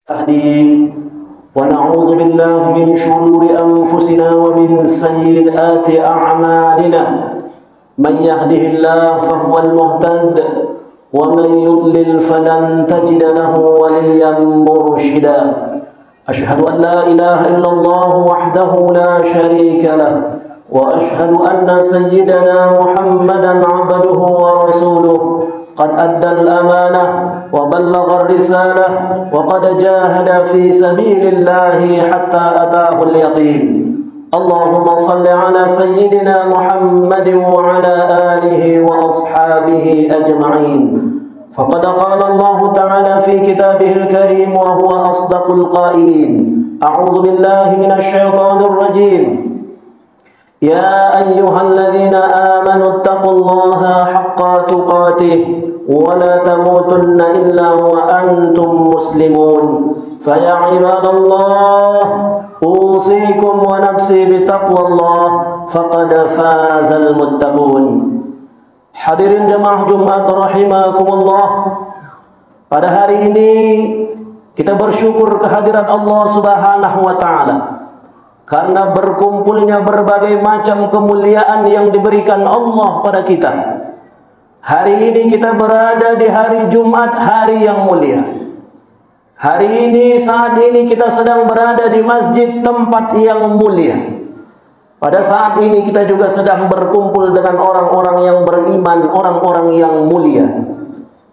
أهدي ونعوذ بالله من شرور أنفسنا ومن سيئات أعمالنا من يهده الله فهو المهتد ومن يضلل فلن تجد له وليا مرشدا أشهد أن لا إله إلا الله وحده لا شريك له وأشهد أن سيدنا محمدا عبده ورسوله قد أدى الأمانة وبلغ الرسالة وقد جاهد في سبيل الله حتى أتاه اليقين اللهم صل على سيدنا محمد وعلى آله وأصحابه أجمعين فقد قال الله تعالى في كتابه الكريم وهو أصدق القائلين أعوذ بالله من الشيطان الرجيم يا أيها الذين آمنوا اتقوا الله حق تقاته ولا تموتن إلا وأنتم مسلمون فيا عباد الله أوصيكم ونفسي بتقوى الله فقد فاز المتقون. Hadirin jemaah Jumat rahimakumullah, pada hari ini kita bersyukur kehadiran Allah Subhanahu wa taala karena berkumpulnya berbagai macam kemuliaan yang diberikan Allah pada kita. Hari ini kita berada di hari Jumat, hari yang mulia. Hari ini, saat ini kita sedang berada di masjid, tempat yang mulia. Pada saat ini kita juga sedang berkumpul dengan orang-orang yang beriman, orang-orang yang mulia.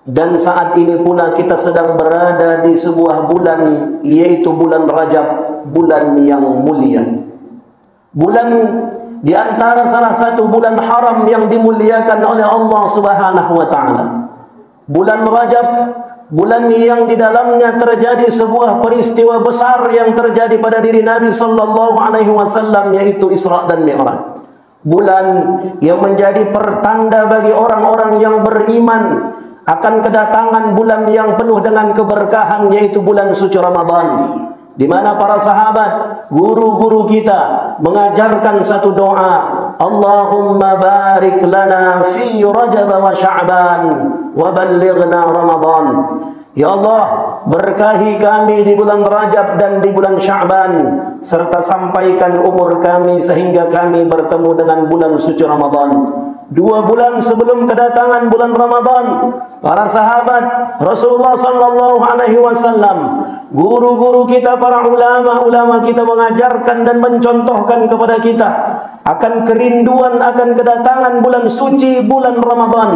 Dan saat ini pula kita sedang berada di sebuah bulan, yaitu bulan Rajab, bulan yang mulia. Bulan di antara salah satu bulan haram yang dimuliakan oleh Allah Subhanahu wa taala. Bulan Rajab, bulan yang di dalamnya terjadi sebuah peristiwa besar yang terjadi pada diri Nabi sallallahu alaihi wasallam, yaitu Isra dan Mi'raj. Bulan yang menjadi pertanda bagi orang-orang yang beriman akan kedatangan bulan yang penuh dengan keberkahan, yaitu bulan suci Ramadan, di mana para sahabat, guru-guru kita mengajarkan satu doa, Allahumma barik lana fi Rajab wa Sya'ban wa ballighna Ramadan. Ya Allah, berkahi kami di bulan Rajab dan di bulan Sya'ban, serta sampaikan umur kami sehingga kami bertemu dengan bulan suci Ramadan. 2 bulan sebelum kedatangan bulan Ramadan, para sahabat Rasulullah sallallahu alaihi wasallam, guru-guru kita, para ulama-ulama kita mengajarkan dan mencontohkan kepada kita akan kerinduan akan kedatangan bulan suci, bulan Ramadan,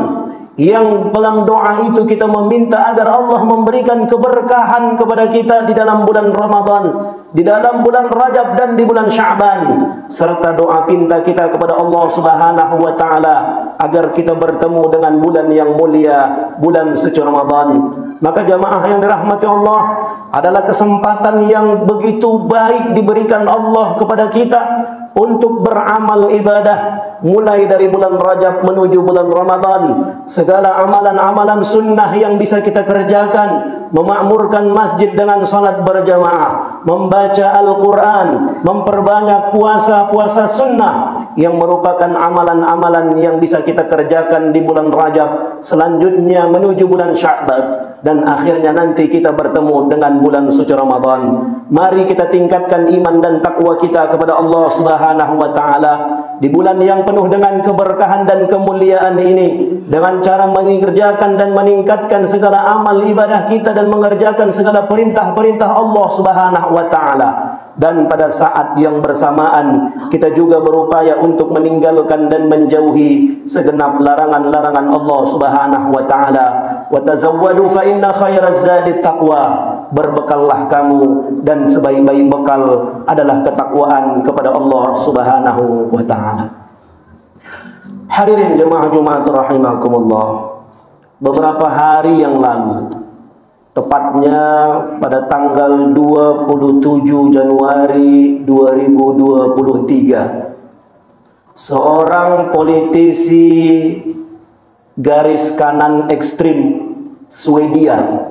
yang dalam doa itu kita meminta agar Allah memberikan keberkahan kepada kita di dalam bulan Ramadan, di dalam bulan Rajab dan di bulan Sya'ban, serta doa pinta kita kepada Allah Subhanahu wa taala agar kita bertemu dengan bulan yang mulia, bulan suci Ramadan. Maka jamaah yang dirahmati Allah, adalah kesempatan yang begitu baik diberikan Allah kepada kita untuk beramal ibadah, mulai dari bulan Rajab menuju bulan Ramadan. Segala amalan-amalan sunnah yang bisa kita kerjakan, memakmurkan masjid dengan salat berjamaah, membaca Al-Quran, memperbanyak puasa-puasa sunnah, yang merupakan amalan-amalan yang bisa kita kerjakan di bulan Rajab, selanjutnya menuju bulan Sya'ban, dan akhirnya nanti kita bertemu dengan bulan suci Ramadan. Mari kita tingkatkan iman dan takwa kita kepada Allah Subhanahu wa taala di bulan yang penuh dengan keberkahan dan kemuliaan ini, dengan cara mengerjakan dan meningkatkan segala amal ibadah kita dan mengerjakan segala perintah-perintah Allah Subhanahu wa taala. Dan pada saat yang bersamaan kita juga berupaya untuk meninggalkan dan menjauhi segenap larangan-larangan Allah Subhanahu wa taala. Wa tazawwadu fa inna khairaz zadi taqwa. Berbekallah kamu, dan sebaik-baik bekal adalah ketakwaan kepada Allah Subhanahu wa taala. Hadirin jemaah Jumat rahimakumullah, beberapa hari yang lalu, tepatnya pada tanggal 27 Januari 2023, seorang politisi garis kanan ekstrim Swedia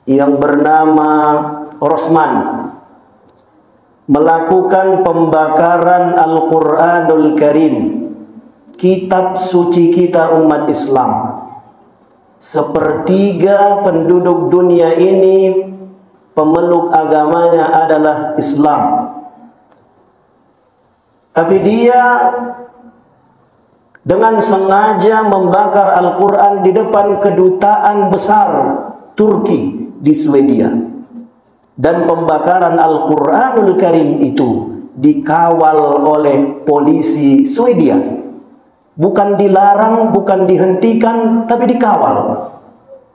yang bernama Rosman melakukan pembakaran Al-Quranul Karim, kitab suci kita umat Islam. Sepertiga penduduk dunia ini pemeluk agamanya adalah Islam. Tapi dia dengan sengaja membakar Al-Quran di depan kedutaan besar Turki di Swedia. Dan pembakaran Al-Quranul Karim itu dikawal oleh polisi Swedia. Bukan dilarang, bukan dihentikan, tapi dikawal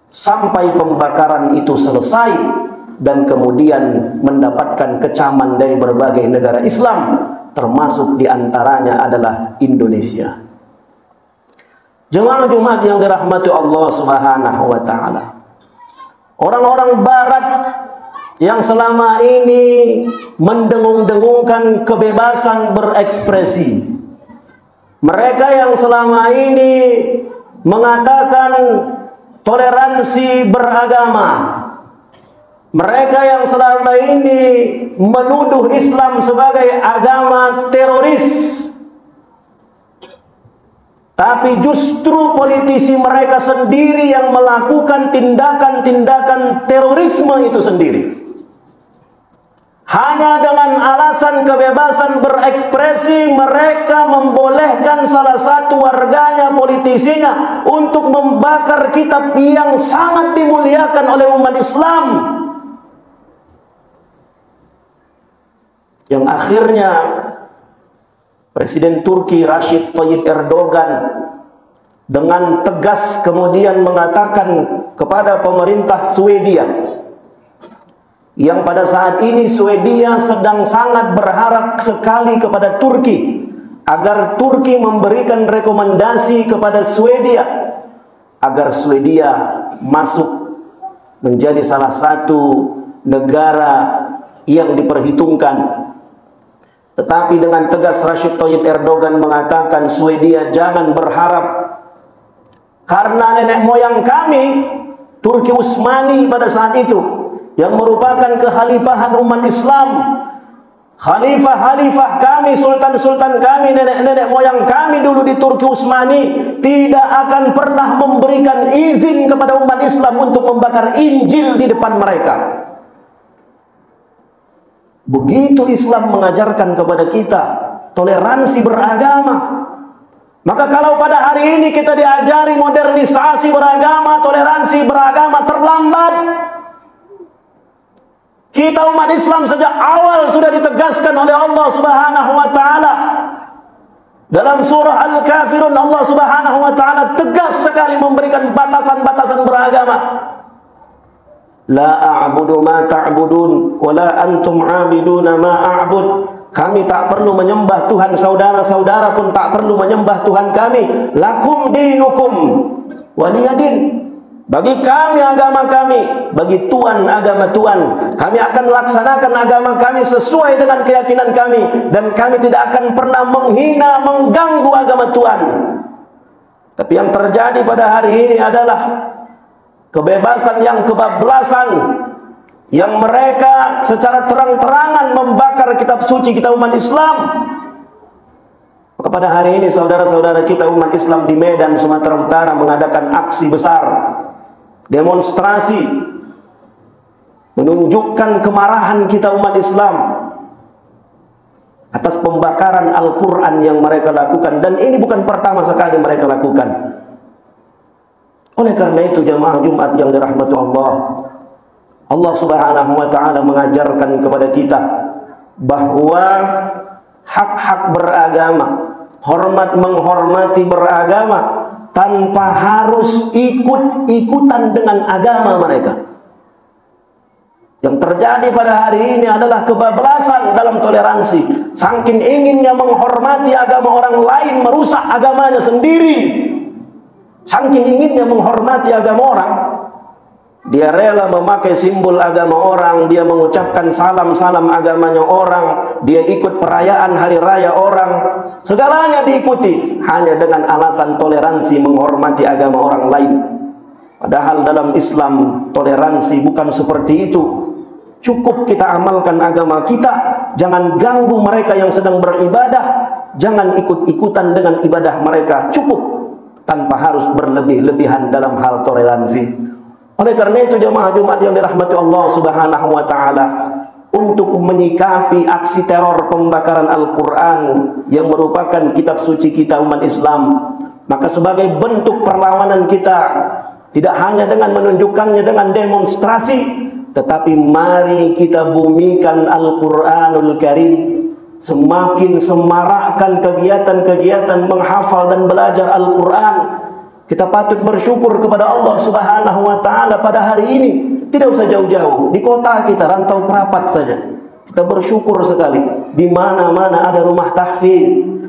sampai pembakaran itu selesai, dan kemudian mendapatkan kecaman dari berbagai negara Islam, termasuk diantaranya adalah Indonesia. Jemaah Jumat yang dirahmati Allah Subhanahu wa Ta'ala, orang-orang Barat yang selama ini mendengung-dengungkan kebebasan berekspresi, mereka yang selama ini mengatakan toleransi beragama, mereka yang selama ini menuduh Islam sebagai agama teroris, tapi justru politisi mereka sendiri yang melakukan tindakan-tindakan terorisme itu sendiri. Hanya dengan alasan kebebasan berekspresi, mereka membolehkan salah satu warganya, politisinya, untuk membakar kitab yang sangat dimuliakan oleh umat Islam, yang akhirnya Presiden Turki Recep Tayyip Erdogan dengan tegas kemudian mengatakan kepada pemerintah Swedia, yang pada saat ini Swedia sedang sangat berharap sekali kepada Turki agar Turki memberikan rekomendasi kepada Swedia agar Swedia masuk menjadi salah satu negara yang diperhitungkan. Tetapi dengan tegas Recep Tayyip Erdogan mengatakan, Swedia jangan berharap, karena nenek moyang kami Turki Utsmani pada saat itu, yang merupakan kekhalifahan umat Islam, khalifah-khalifah kami, sultan-sultan kami, nenek-nenek moyang kami dulu di Turki Utsmani tidak akan pernah memberikan izin kepada umat Islam untuk membakar Injil di depan mereka. Begitu Islam mengajarkan kepada kita toleransi beragama. Maka kalau pada hari ini kita diajari modernisasi beragama, toleransi beragama terlambat, kita umat Islam sejak awal sudah ditegaskan oleh Allah Subhanahu wa Ta'ala. Dalam surah Al-Kafirun, Allah Subhanahu wa Ta'ala tegas sekali memberikan batasan-batasan beragama. La a'budu ma ta'budun wa la antum 'abiduna ma a'bud. Kami tak perlu menyembah Tuhan, saudara-saudara pun tak perlu menyembah Tuhan kami. Lakum dinukum waliyadin. Bagi kami agama kami, bagi Tuhan agama Tuhan. Kami akan laksanakan agama kami sesuai dengan keyakinan kami, dan kami tidak akan pernah menghina, mengganggu agama Tuhan. Tapi yang terjadi pada hari ini adalah kebebasan yang kebablasan, yang mereka secara terang-terangan membakar kitab suci kita umat Islam. Maka pada hari ini saudara-saudara kita umat Islam di Medan, Sumatera Utara mengadakan aksi besar, demonstrasi, menunjukkan kemarahan kita umat Islam atas pembakaran Al-Quran yang mereka lakukan. Dan ini bukan pertama sekali mereka lakukan. Oleh karena itu jamaah Jumat yang dirahmati Allah, Allah Subhanahu wa Ta'ala mengajarkan kepada kita bahwa hak-hak beragama, hormat menghormati beragama tanpa harus ikut-ikutan dengan agama mereka. Yang terjadi pada hari ini adalah kebablasan dalam toleransi. Saking inginnya menghormati agama orang lain, merusak agamanya sendiri. Saking inginnya menghormati agama orang, dia rela memakai simbol agama orang, dia mengucapkan salam-salam agamanya orang, dia ikut perayaan hari raya orang, segalanya diikuti hanya dengan alasan toleransi menghormati agama orang lain. Padahal dalam Islam toleransi bukan seperti itu. Cukup kita amalkan agama kita, jangan ganggu mereka yang sedang beribadah, jangan ikut-ikutan dengan ibadah mereka, cukup, tanpa harus berlebih-lebihan dalam hal toleransi. Oleh karena itu jemaah Jumat yang dirahmati Allah Subhanahu wa taala, untuk menyikapi aksi teror pembakaran Al-Quran yang merupakan kitab suci kita umat Islam, maka sebagai bentuk perlawanan kita, tidak hanya dengan menunjukkannya dengan demonstrasi, tetapi mari kita bumikan Al-Quranul Karim, semakin semarakkan kegiatan-kegiatan menghafal dan belajar Al-Quran. Kita patut bersyukur kepada Allah Subhanahu wa taala pada hari ini. Tidak usah jauh-jauh, di kota kita, Rantau Prapat saja. Kita bersyukur sekali. Di mana-mana ada rumah tahfiz.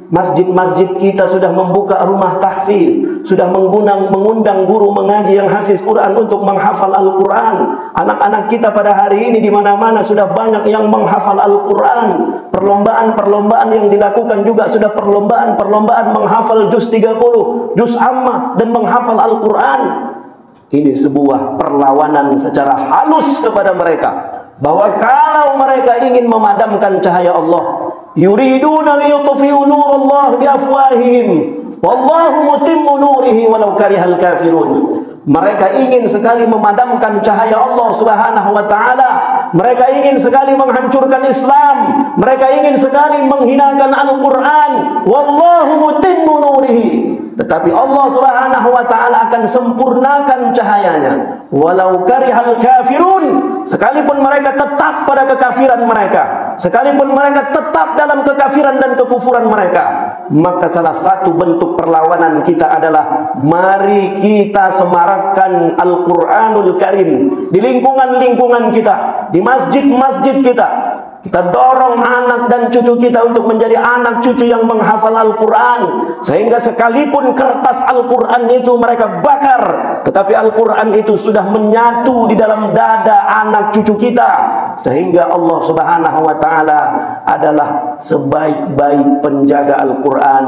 Masjid-masjid kita sudah membuka rumah tahfiz, sudah mengundang guru mengaji yang hafiz Quran untuk menghafal Al-Quran. Anak-anak kita pada hari ini di mana-mana sudah banyak yang menghafal Al-Quran. Perlombaan-perlombaan yang dilakukan juga sudah perlombaan-perlombaan menghafal juz 30, juz ammah, dan menghafal Al-Quran. Ini sebuah perlawanan secara halus kepada mereka, bahwa kalau mereka ingin memadamkan cahaya Allah, yuriduna liyutfi'u nurallahi biafwahihim wallahu mutimmu nurihi walau karihal kafirun. Mereka ingin sekali memadamkan cahaya Allah Subhanahu wa taala. Mereka ingin sekali menghancurkan Islam. Mereka ingin sekali menghinakan Al-Quran. Wallahu mutimmu nurihi. Tetapi Allah Subhanahu wa taala akan sempurnakan cahayanya. Walau karihal kafirun. Sekalipun mereka tetap pada kekafiran mereka, sekalipun mereka tetap dalam kekafiran dan kekufuran mereka, maka salah satu bentuk perlawanan kita adalah mari kita semarakkan Al-Quranul Karim di lingkungan-lingkungan kita, di masjid-masjid kita. Kita dorong anak dan cucu kita untuk menjadi anak cucu yang menghafal Al-Quran, sehingga sekalipun kertas Al-Quran itu mereka bakar, tetapi Al-Quran itu sudah menyatu di dalam dada anak cucu kita, sehingga Allah Subhanahu wa taala adalah sebaik-baik penjaga Al-Quran.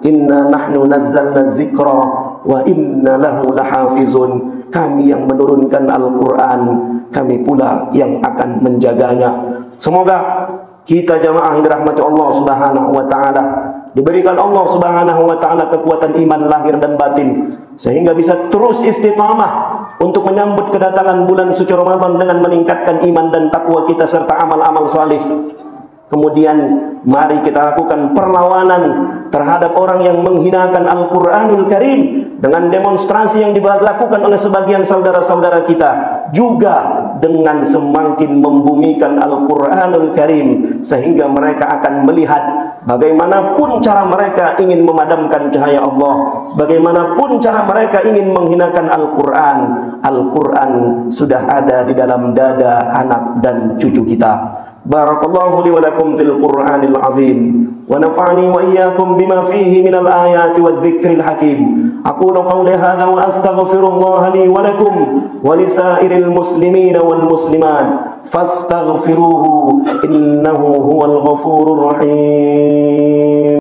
Inna nahnu nazzalna dzikra wa inna lahu lahafizun. Kami yang menurunkan Al-Quran, kami pula yang akan menjaganya. Semoga kita jamaah yang dirahmati Allah Subhanahu wa taala diberikan Allah Subhanahu wa taala kekuatan iman lahir dan batin, sehingga bisa terus istiqamah untuk menyambut kedatangan bulan suci Ramadan dengan meningkatkan iman dan takwa kita serta amal-amal salih. Kemudian mari kita lakukan perlawanan terhadap orang yang menghinakan Al-Quranul Karim dengan demonstrasi yang dilakukan oleh sebagian saudara-saudara kita, juga dengan semakin membumikan Al-Quranul Karim, sehingga mereka akan melihat bagaimanapun cara mereka ingin memadamkan cahaya Allah, bagaimanapun cara mereka ingin menghinakan Al-Quran, Al-Quran sudah ada di dalam dada anak dan cucu kita. Barakallahu li wa lakum fil Qur'anil azim wa nafa'ani wa iyyakum bima fihi minal ayati wadh-dhikril hakim. Aqulu qawli hadha wa astaghfirullaha li wa lakum wa lisairil muslimina wal muslimat fastaghfiruhu innahu huwal ghafurur rahim.